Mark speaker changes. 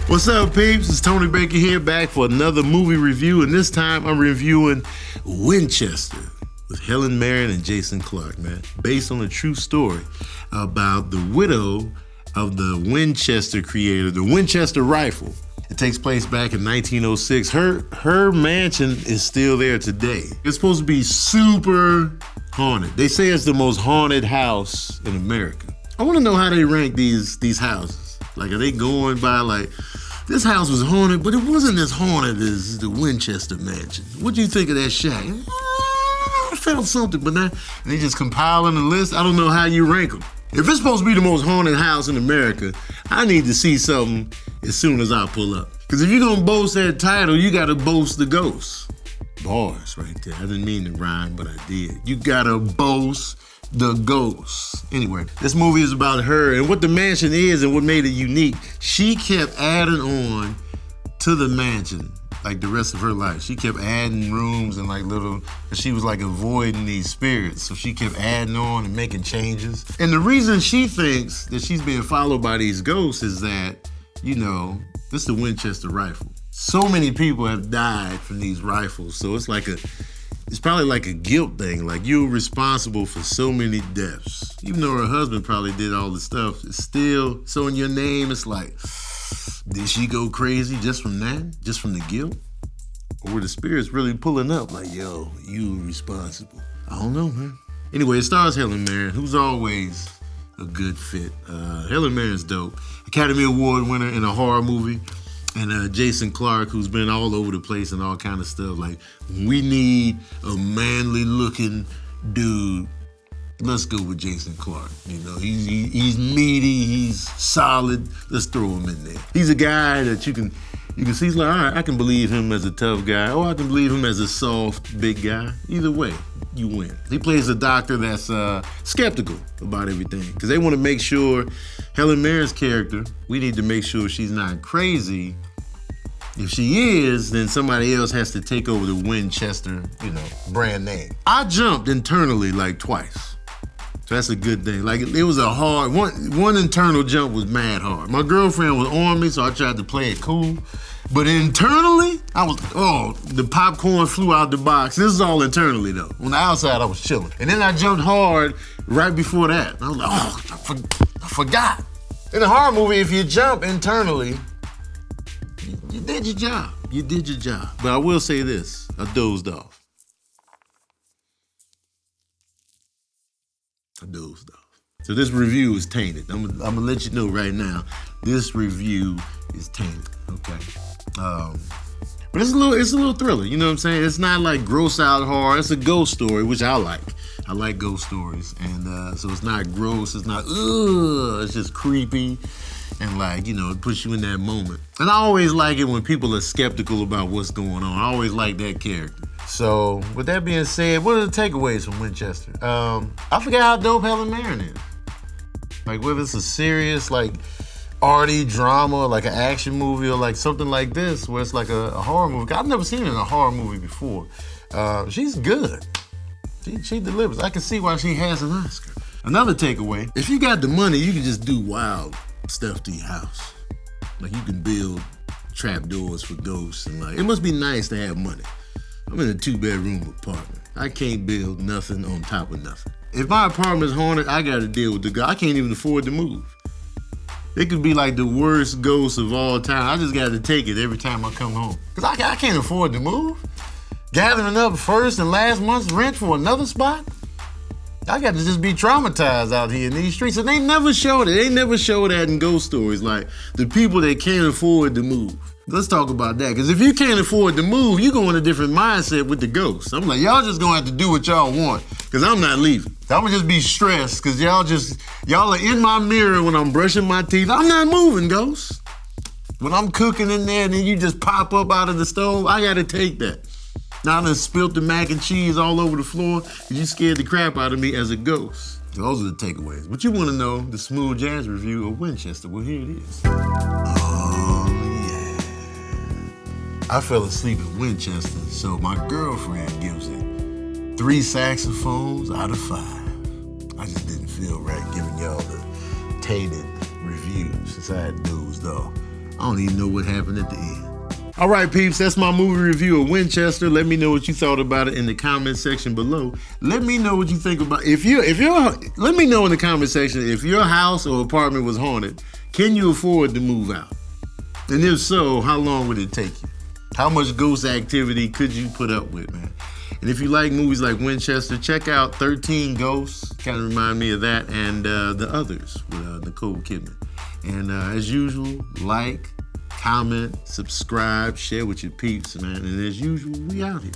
Speaker 1: What's up, peeps? It's Tony Baker here, back for another movie review, and this time I'm reviewing Winchester with Helen Mirren and Jason Clarke, man. Based on a true story about the widow of the Winchester creator, the Winchester rifle. It takes place back in 1906. Her mansion is still there today. It's supposed to be super haunted. They say it's the most haunted house in America. I want to know how they rank these houses. Like, are they going by like, this house was haunted, but it wasn't as haunted as the Winchester mansion. What do you think of that shack? I felt something, but now they just compiling a list. I don't know how you rank them. If it's supposed to be the most haunted house in America, I need to see something as soon as I pull up. Because if you're going to boast that title, you got to boast the ghost. Bars right there. I didn't mean to rhyme, but I did. You got to boast the ghost. Anyway, this movie is about her and what the mansion is and what made it unique. She kept adding on to the mansion like the rest of her life. She kept adding rooms and like little, she was like avoiding these spirits. So she kept adding on and making changes. And the reason she thinks that she's being followed by these ghosts is that, you know, this is the Winchester rifle. So many people have died from these rifles. So it's probably like a guilt thing. Like, you're responsible for so many deaths. Even though her husband probably did all the stuff, it's still, so in your name, it's like, did she go crazy just from that? Just from the guilt? Or were the spirits really pulling up like, yo, you responsible? I don't know, man. Anyway, it stars Helen Mirren, who's always a good fit. Helen Mirren's dope. Academy Award winner in a horror movie. And Jason Clarke, who's been all over the place and all kind of stuff. Like, we need a manly looking dude. Let's go with Jason Clarke. You know, he's meaty, he's solid. Let's throw him in there. He's a guy that you can see, he's like, all right, I can believe him as a tough guy, or I can believe him as a soft, big guy. Either way, you win. He plays a doctor that's skeptical about everything, because they want to make sure Helen Mirren's character, we need to make sure she's not crazy. If she is, then somebody else has to take over the Winchester, you know, brand name. I jumped internally like twice. So that's a good thing. Like, it was a hard, one internal jump was mad hard. My girlfriend was on me, so I tried to play it cool. But internally, the popcorn flew out the box. This is all internally, though. On the outside, I was chilling. And then I jumped hard right before that. I was like, I forgot. In a horror movie, if you jump internally, you did your job. You did your job. But I will say this, I dozed off. So this review is tainted. I'm gonna let you know right now, this review is tainted, okay? But it's a little thriller, you know what I'm saying? It's not like gross out horror, it's a ghost story, which I like. I like ghost stories, and so it's not gross, it's not, it's just creepy, and like, you know, it puts you in that moment. And I always like it when people are skeptical about what's going on. I always like that character. So, with that being said, what are the takeaways from Winchester? I forgot how dope Helen Mirren is. Like, whether it's a serious, like, arty drama, like an action movie, or like something like this, where it's like a horror movie. I've never seen her in a horror movie before. She's good. She delivers. I can see why she has an Oscar. Another takeaway, if you got the money, you can just do wild stuff to your house. Like, you can build trapdoors for ghosts, and like, it must be nice to have money. I'm in a 2-bedroom apartment. I can't build nothing on top of nothing. If my apartment's haunted, I gotta deal with the ghost. I can't even afford to move. It could be like the worst ghost of all time. I just gotta take it every time I come home. Cause I can't afford to move. Gathering up first and last month's rent for another spot? I got to just be traumatized out here in these streets. And they never showed it. They never show that in ghost stories. Like, the people that can't afford to move. Let's talk about that. Because if you can't afford to move, you go in a different mindset with the ghosts. I'm like, y'all just gonna have to do what y'all want. Because I'm not leaving. I'm gonna just be stressed. Because y'all are in my mirror when I'm brushing my teeth. I'm not moving, ghosts. When I'm cooking in there and then you just pop up out of the stove, I gotta take that. Now I done spilt the mac and cheese all over the floor because you scared the crap out of me as a ghost. Those are the takeaways. But you want to know the smooth jazz review of Winchester. Well, here it is. Oh, yeah. I fell asleep at Winchester, so my girlfriend gives it 3 saxophones out of 5. I just didn't feel right giving y'all the tainted review since I had dozed off. I don't even know what happened at the end. All right, peeps, that's my movie review of Winchester. Let me know what you thought about it in the comment section below. Let me know what you think about let me know in the comment section if your house or apartment was haunted, can you afford to move out? And if so, how long would it take you? How much ghost activity could you put up with, man? And if you like movies like Winchester, check out 13 Ghosts, kind of remind me of that, and The Others with Nicole Kidman. And as usual, like, comment, subscribe, share with your peeps, man. And as usual, we out here.